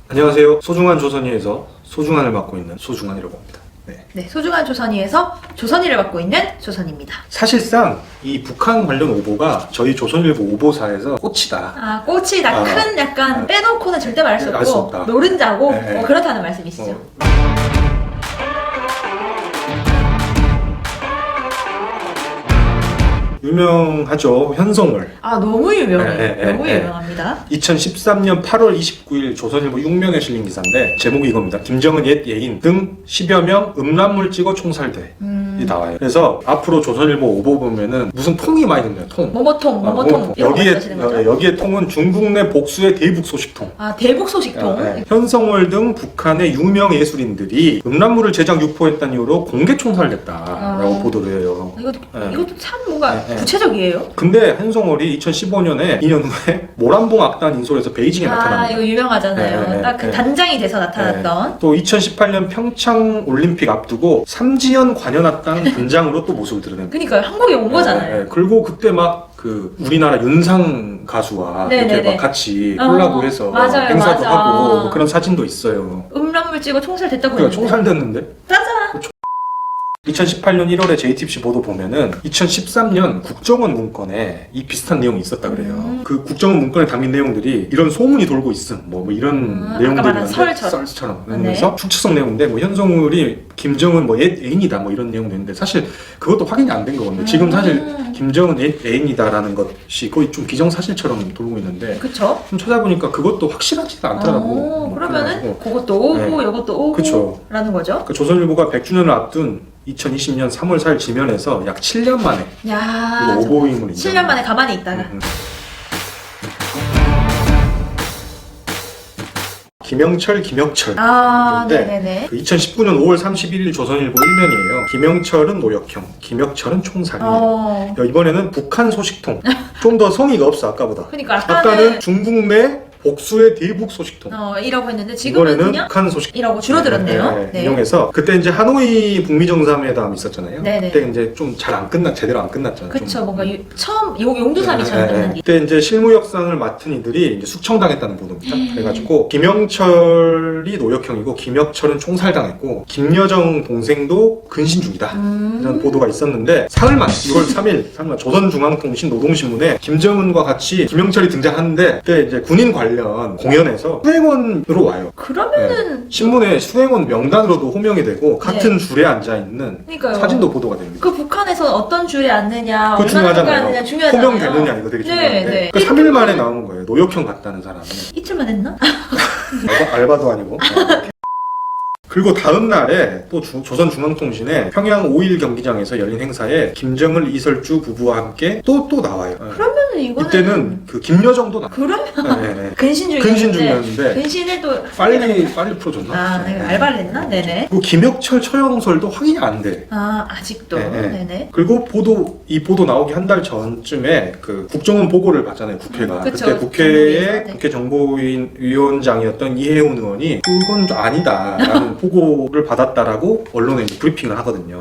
안녕하세요. 소중한 조선이에서 소중한을 맡고 있는 소중한이라고 합니다. 네, 소중한 조선이에서 조선이를 맡고 있는 조선입니다. 사실상 이 북한 관련 오보가 저희 조선일보 오보사에서 꽃이다. 아, 꽃이 다 큰 약간 빼놓고는 절대 말할 수 알 수 없고 없다. 노른자고 네. 그렇다는 말씀이시죠. 유명하죠. 현성월. 아, 너무 유명해요. 네, 너무 네. 유명합니다. 2013년 8월 29일 조선일보 6면에 실린 기사인데 제목이 이겁니다. 김정은 옛 예인 등 10여 명 음란물 찍어 총살돼. 이 나와요. 그래서 앞으로 조선일보 오보 보면은 무슨 통이 많이 등장해요. 통. 뭐뭐통 이런 거 말씀하시는 거죠? 여기에 통은 중국 내 복수의 대북 소식통. 아, 대북 소식통. 현성월 등 북한의 유명 예술인들이 음란물을 제작 유포했다는 이유로 공개 총살됐다라고 보도를 해요. 이것도 참 뭔가 구체적이에요. 근데 현성월이 2015년에 2년 후에 모란봉 악단 인솔에서 베이징에 나타납니다. 이거 유명하잖아요. 딱 그 단장이 돼서 나타났던. 또 2018년 평창 올림픽 앞두고 삼지연 관현악단 단장으로 또 모습을 드러냅니다. 그러니까요. 한국에 온 거잖아요. 그리고 그때 막 그 우리나라 윤상 가수와 이렇게 막 같이 콜라보해서 행사도 하고 뭐 그런 사진도 있어요. 음란물 찍어 총살됐다고 그러니까 했는데. 총살됐는데? 짜잔! 2018년 1월에 JTBC 보도 보면은 2013년 국정원 문건에 이 비슷한 내용이 있었다 그래요. 그 국정원 문건에 담긴 내용들이 이런 소문이 돌고 있음, 뭐 이런 내용들이 썰처럼. 그래서 추측성 내용인데 뭐 현성울이 김정은 뭐 옛 애인이다 뭐 이런 내용도 있는데 사실 그것도 확인이 안 된 거거든요. 지금 사실 김정은 옛 애인이다라는 것이 거의 좀 기정사실처럼 돌고 있는데. 그쵸? 좀 찾아보니까 그것도 확실하지가 않더라고. 그러면은 그것도 오고 이것도 오고 그쵸. 라는 거죠? 그 조선일보가 100주년을 앞둔 2020년 3월 4일 지면에서 약 7년 만에 야, 오보임을 7년 만에 가만히 있다가 김영철 네네네. 그 2019년 5월 31일 조선일보 1면이에요. 김영철은 노역형, 김혁철은 총살이에요. 이번에는 북한 소식통. 좀 더 성의가 없어 아까보다. 그러니까 아까는 중국 내 복수의 대북 소식통. 이라고 했는데 지금은 이번에는 그냥 북한 소식. 이라고 줄어들었네요. 이용해서 그때 이제 하노이 북미 정상회담 있었잖아요. 네네. 그때 이제 좀 잘 제대로 안 끝났잖아요. 그쵸, 뭔가 처음 용두사미처럼 끝난 게. 그때 이제 실무 역상을 맡은 이들이 이제 숙청당했다는 보도입니다. 그래가지고 김영철이 노역형이고 김혁철은 총살당했고 김여정 동생도 근신 중이다. 이런 보도가 있었는데 사흘만 6월 3일 조선중앙통신 노동신문에 김정은과 같이 김영철이 등장하는데 그때 이제 군인 관련 공연에서 수행원으로 와요. 그러면은 신문에 수행원 명단으로도 호명이 되고 같은 줄에 앉아 있는 사진도 보도가 됩니다. 그 북한에서 어떤 줄에 앉느냐, 그거 중요하잖아요. 중요하잖아요. 호명되느냐 이거 되게 중요한데 그 3일 만에 나온 거예요. 노역형 같다는 사람은. 이틀만 했나? 알바도 아니고. 그리고 다음 날에 또 조선중앙통신에 평양 5.1 경기장에서 열린 행사에 김정을, 이설주 부부와 함께 또 나와요. 그러면은 이거는 이때는 그 김여정도 나와요. 그러면 근신 중이었는데 근신을 또 빨리 풀어줬나? 알바를 했나? 네네. 그리고 김혁철, 처형설도 확인이 안 돼. 아직도. 네네. 그리고 이 보도 나오기 한 달 전쯤에 그 국정원 보고를 받잖아요, 국회가. 그때 국회의 국회 정보위원장이었던 이해훈 의원이 그건 좀 아니다라는 보고를 받았다라고 언론에 이제 브리핑을 하거든요.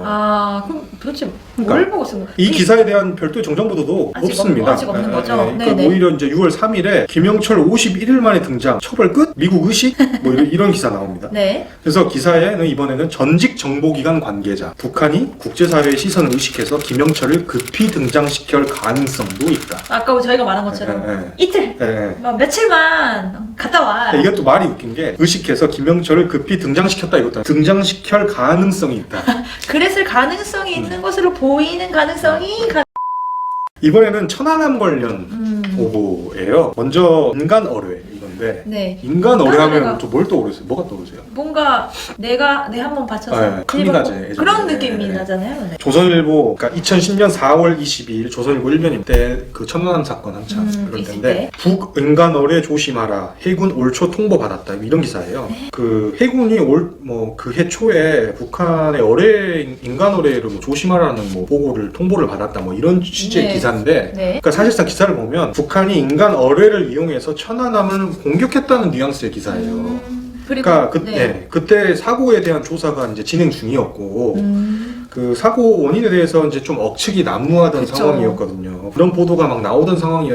그럼 도대체 뭘 보고 쓴 거예요? 이 기사에 대한 별도의 정정 보도도 없습니다. 아직 없는 거죠? 그러니까 오히려 이제 6월 3일에 김영철 51일 만에 등장, 처벌 끝, 미국 의식, 뭐 이런 기사 나옵니다. 네. 그래서 기사에는 이번에는 전직 정보기관 관계자, 북한이 국제사회의 시선을 의식해서 김영철을 급히 등장시킬 가능성도 있다. 아까 저희가 말한 것처럼 이틀, 며칠만 갔다 와. 이게 또 말이 웃긴 게 의식해서 김영철을 급히 등장시켰다 이것도 등장시킬 가능성이 있다. 그랬을 가능성이 있는 것으로 보이는 가능성이 이번에는 천안함 관련 오보예요. 먼저 인간 어뢰 이건데 인간 어뢰 하면 좀 뭘 떠오르세요? 뭐가 떠오르세요? 뭔가 내 한번 받쳐서 카미가제 그런 느낌이 나잖아요. 조선일보 그러니까 2010년 4월 22일 조선일보 1면임 때 그 천안함 사건 한참 그럴 텐데 북 인간 어뢰 조심하라 해군 올초 통보 받았다 이런 기사예요. 그 해군이 그 해 초에 북한의 인간 어뢰를 뭐 조심하라는 뭐 통보를 받았다 뭐 이런 취지의 기사인데 그러니까 사실상 기사를 보면 북한이 인간 어뢰를 이용해서 천안함을 공격했다는 뉘앙스의 기사예요. 그러니까 그때 사고에 대한 조사가 이제 진행 중이었고 그 사고 원인에 대해서 이제 좀 억측이 난무하던 그쵸. 상황이었거든요. 그런 보도가 막 나오던 상황에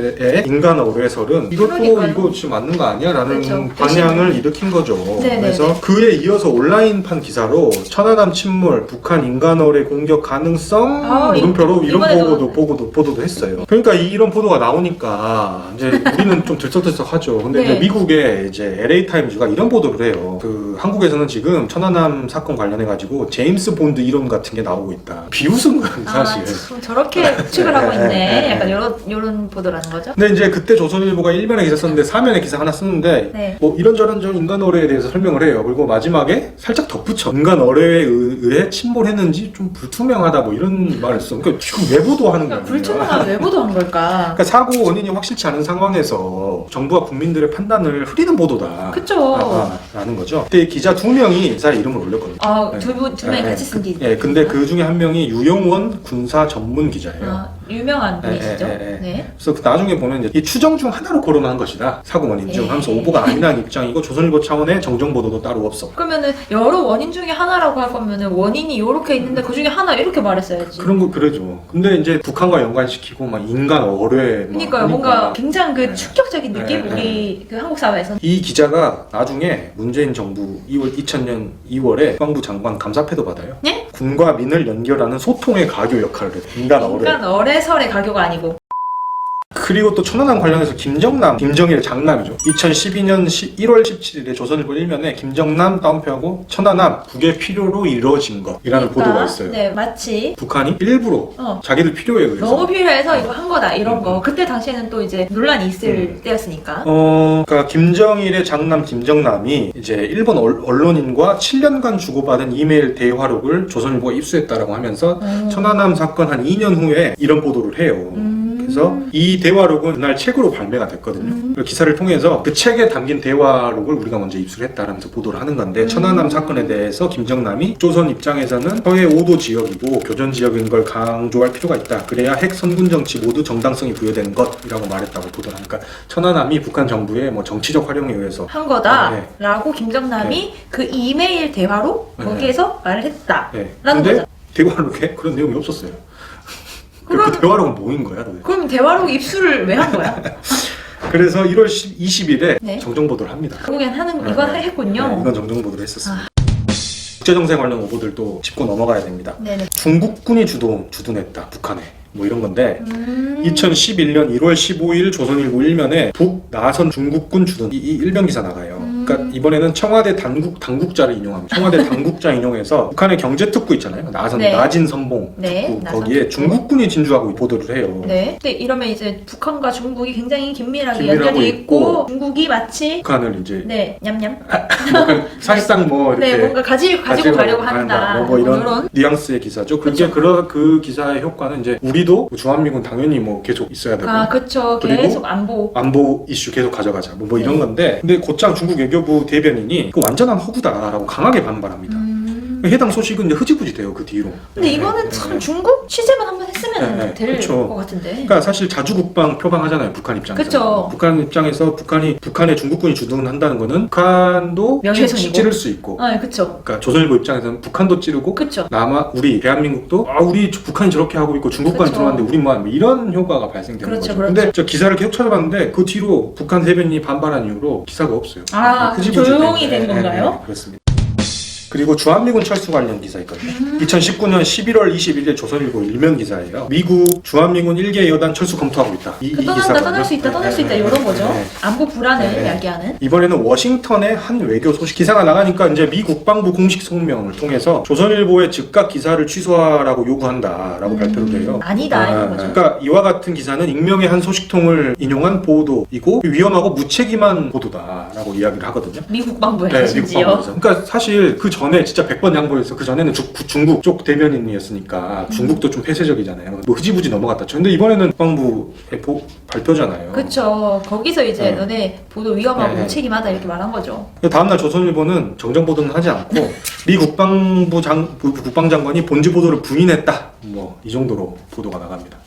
인간 어뢰설은 이것도 그러니까요. 이거 지금 맞는 거 아니야라는 그쵸. 반향을 일으킨 거죠. 네네네. 그래서 그에 이어서 온라인판 기사로 천안함 침몰, 북한 인간 어뢰 공격 가능성 물음표로 이런 이번에도 보도도 했어요. 그러니까 이런 보도가 나오니까 이제 우리는 좀 들썩들썩하죠. 근데 네. 이제 미국의 이제 LA 타임즈가 이런 보도를 해요. 그 한국에서는 지금 천안함 사건 관련해 가지고 제임스 본드 이론 같은 게 나오고 있다. 비웃은 거예요, 사실. 참 저렇게 추측을 하고 있네. 약간 요런 보도라는 거죠. 근데 이제 그때 조선일보가 1면에 기사 썼는데 4면에 기사 하나 썼는데 네. 뭐 이런저런 좀 인간 어뢰에 대해서 설명을 해요. 그리고 마지막에 살짝 덧붙여. 인간 어뢰에 의해 침몰했는지 좀 불투명하다 뭐 이런 말을 써. 그러니까 지금 왜 보도하는 거야? 그러니까 불투명한 왜 보도한 걸까? 그러니까 사고 원인이 확실치 않은 상황에서 정부와 국민들의 판단을 흐리는 보도다. 그쵸. 라는 거죠. 그때 기자 2명이 기사에 이름을 올렸거든요. 두 명이 같이 쓴 게. 예, 근데 그 중에 한 명이 유영원 군사 전문 기자예요. 유명한 분이시죠. 예. 네. 그래서 나중에 보면 이제 이 추정 중 하나로 거론한 것이다. 사고 원인 중 하면서 오보가 아니라는 입장이고 조선일보 차원의 정정 보도도 따로 없어. 그러면은 여러 원인 중에 하나라고 할 거면은 원인이 이렇게 있는데 그 중에 하나 이렇게 말했어야지. 그런 거 그러죠. 근데 이제 북한과 연관시키고 막 인간 어뢰 그러니까요. 뭔가 굉장히 그 충격적인 느낌 우리 그 한국 사회에서. 이 기자가 나중에 문재인 정부 2000년 2월에 국방부 장관 감사패도 받아요. 네? 군과 민을 연결하는 소통의 가교 역할을 해요. 인간 어뢰. 인간 어뢰설의 가교가 아니고. 그리고 또 천안함 관련해서 김정일의 장남이죠. 2012년 1월 17일에 조선일보 1면에 김정남 따옴표하고 천안함 북의 필요로 이루어진 것이라는 보도가 있어요. 네, 마치 북한이 일부러 자기들 필요에 의해서 너무 필요해서 이거 한 거다 이런 거. 그때 당시에는 또 이제 논란이 있을 때였으니까. 그러니까 김정일의 장남 김정남이 이제 일본 언론인과 7년간 주고받은 이메일 대화록을 조선일보가 입수했다라고 하면서 천안함 사건 한 2년 후에 이런 보도를 해요. 그래서 이 대화록은 그날 책으로 발매가 됐거든요. 그 기사를 통해서 그 책에 담긴 대화록을 우리가 먼저 입수를 했다라면서 보도를 하는 건데 천안함 사건에 대해서 김정남이 조선 입장에서는 서해 5도 지역이고 교전 지역인 걸 강조할 필요가 있다. 그래야 핵 선군 정치 모두 정당성이 부여되는 것이라고 말했다고 보도를 하니까 천안함이 북한 정부의 뭐 정치적 활용에 의해서 한 거다라고 김정남이 그 이메일 대화로 거기에서 말을 했다라는 근데 거죠. 대화록에 그런 내용이 없었어요. 그 대화록은 뭐인 거야? 도대체? 그럼 대화록 입수를 왜 한 거야? 그래서 1월 20일에 네. 정정보도를 합니다. 결국엔 이건 했군요. 이건 정정보도를 했었습니다. 국제정세 관련 오보들도 짚고 넘어가야 됩니다. 네네. 중국군이 주둔했다 북한에 뭐 이런 건데 2011년 1월 15일 조선일보 1면에 북 나선 중국군 주둔 이 일면 기사 나가요. 그러니까 이번에는 청와대 당국자를 인용합니다. 청와대 당국자 인용해서 북한의 경제특구 있잖아요. 나진 선봉 특구 거기에 중국군이 진주하고 보도를 해요. 네. 근데 이러면 이제 북한과 중국이 굉장히 긴밀하게 연결돼 있고 중국이 마치 북한을 이제 냠냠 사실상 뭐 이렇게 뭔가 가지고 가려고 한다. 뭐 이런 뉘앙스의 기사죠. 그게 그 기사의 효과는 이제 우리도 주한미군 당연히 뭐 계속 있어야 되고 그렇죠. 계속 안보 이슈 계속 가져가자 뭐 이런 건데 근데 곧장 중국 외교부 대변인이 그 완전한 허구다라고 강하게 반발합니다. 해당 소식은 이제 흐지부지 돼요 그 뒤로. 근데 이거는 참 중국 취재만 한번 했으면 될 것 같은데. 그러니까 사실 자주국방 표방하잖아요 북한 입장에서. 그쵸. 북한 입장에서 북한에 중국군이 주둔한다는 거는 북한도 찌를 수 있고. 그렇죠. 그러니까 조선일보 입장에서는 북한도 찌르고. 그쵸. 우리 대한민국도 우리 북한이 저렇게 하고 있고 중국까지 들어왔는데 우리 뭐 이런 효과가 발생되는 거죠. 근데 저 기사를 계속 찾아봤는데 그 뒤로 북한 대변인이 반발한 이후로 기사가 없어요. 조용히 된 건가요? 네, 그렇습니다. 그리고 주한미군 철수 관련 기사 있거든요. 2019년 11월 21일 조선일보 1면 기사예요. 미국 주한미군 1개 여단 철수 검토하고 있다. 이 기사가 떠날 수 있다 이런 거죠. 안보 불안을 야기하는. 이번에는 워싱턴의 한 외교 소식 기사가 나가니까 이제 미 국방부 공식 성명을 통해서 조선일보의 즉각 기사를 취소하라고 요구한다라고 발표를 해요. 아니다 이런 거죠. 그러니까 이와 같은 기사는 익명의 한 소식통을 인용한 보도이고 위험하고 무책임한 보도다라고 이야기를 하거든요. 미 국방부에서 심지어. 그러니까 사실 그 전에 진짜 100번 양보해서 그 전에는 중국 쪽 대변인이었으니까 중국도 좀 폐쇄적이잖아요. 뭐 흐지부지 넘어갔다 쳐. 근데 이번에는 국방부의 발표잖아요. 그렇죠. 거기서 이제 너네 보도 위험하고 무책임하다 이렇게 말한 거죠. 다음날 조선일보는 정정 보도는 하지 않고 미 국방장관이 본지 보도를 부인했다. 뭐 이 정도로 보도가 나갑니다.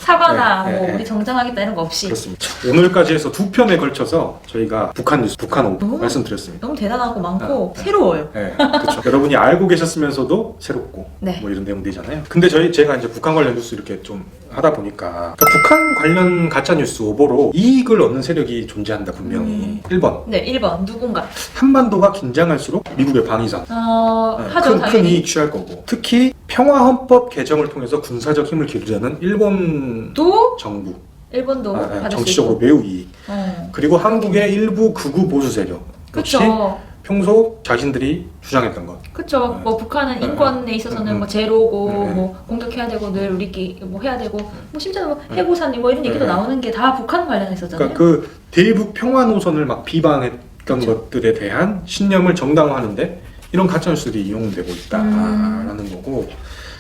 사과나 네, 뭐 네, 우리 네. 정장하겠다 이런 거 없이 그렇습니다. 오늘까지 해서 2편에 걸쳐서 저희가 북한 뉴스, 북한 오보 너무- 말씀드렸습니다. 너무 대단하고 많고 새로워요. 네, 그렇죠. 여러분이 알고 계셨으면서도 새롭고 네. 뭐 이런 내용들이잖아요. 근데 제가 이제 북한 관련 뉴스 이렇게 좀 하다 보니까 그러니까 북한 관련 가짜 뉴스 오보로 이익을 얻는 세력이 존재한다 분명히. 1번 네, 1번 누군가 한반도가 긴장할수록 미국의 방위상 하죠 큰 당연히. 이익 취할 거고 특히 평화헌법 개정을 통해서 군사적 힘을 기르려는 일본 또 정부 일본도 받을 수 정치적으로 있고. 매우 이익 어. 그리고 한국의 일부 극우 보수 세력 역시 그쵸. 평소 자신들이 주장했던 것 그쵸. 네. 뭐 북한은 인권에 있어서는 뭐 제로고 뭐 공격해야 되고 늘 우리끼리 뭐 해야 되고 뭐 심지어 뭐 해고산이 뭐 이런 얘기도 나오는 게 다 북한 관련해서잖아요. 그러니까 그 대북 평화 노선을 막 비방했던 그쵸. 것들에 대한 신념을 정당화하는데 이런 가짜 뉴스들이 이용되고 있다라는 거고.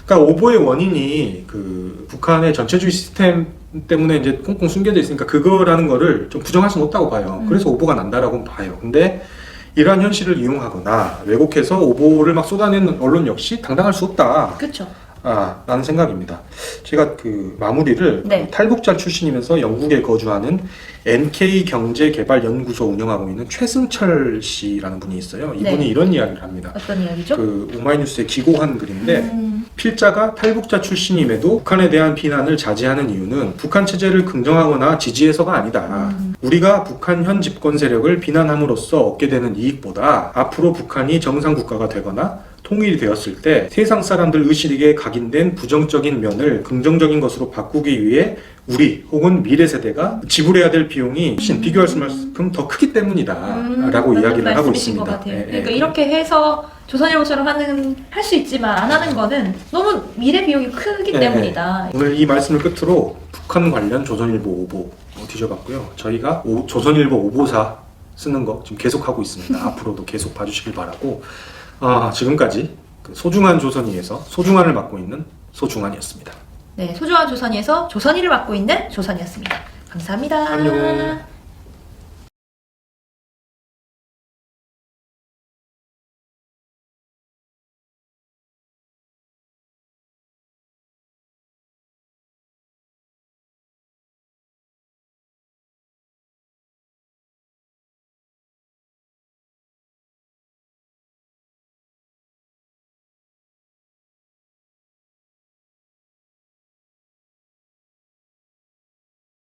그러니까 오보의 원인이 그 북한의 전체주의 시스템 때문에 이제 꽁꽁 숨겨져 있으니까 그거라는 거를 좀 부정할 수는 없다고 봐요. 그래서 오보가 난다라고 봐요. 근데 이러한 현실을 이용하거나 왜곡해서 오보를 막 쏟아내는 언론 역시 당당할 수 없다. 그쵸. 라는 생각입니다. 제가 그 마무리를 네. 탈북자 출신이면서 영국에 거주하는 NK경제개발연구소 운영하고 있는 최승철 씨라는 분이 있어요. 이분이 네. 이런 이야기를 합니다. 어떤 이야기죠? 그 오마이뉴스에 기고한 글인데 필자가 탈북자 출신임에도 북한에 대한 비난을 자제하는 이유는 북한 체제를 긍정하거나 지지해서가 아니다. 우리가 북한 현 집권 세력을 비난함으로써 얻게 되는 이익보다 앞으로 북한이 정상국가가 되거나 통일이 되었을 때 세상 사람들 의식에 각인된 부정적인 면을 긍정적인 것으로 바꾸기 위해 우리 혹은 미래 세대가 지불해야 될 비용이 훨씬 비교할 수 만큼 더 크기 때문이다 라고 맞는 이야기를 하고 말씀이신 있습니다. 것 같아요. 예, 그러니까 예. 이렇게 해서 조선일보처럼 할 수 있지만 안 하는 거는 너무 미래 비용이 크기 예, 때문이다. 예. 오늘 이 말씀을 끝으로 북한 관련 조선일보 오보 뒤져봤고요. 저희가 조선일보 오보사 쓰는 거 지금 계속하고 있습니다. 앞으로도 계속 봐주시길 바라고 지금까지 그 소중한 조선이에서 소중한을 맡고 있는 소중한이었습니다. 네, 소중한 조선이에서 조선이를 맡고 있는 조선이었습니다. 감사합니다. 안녕.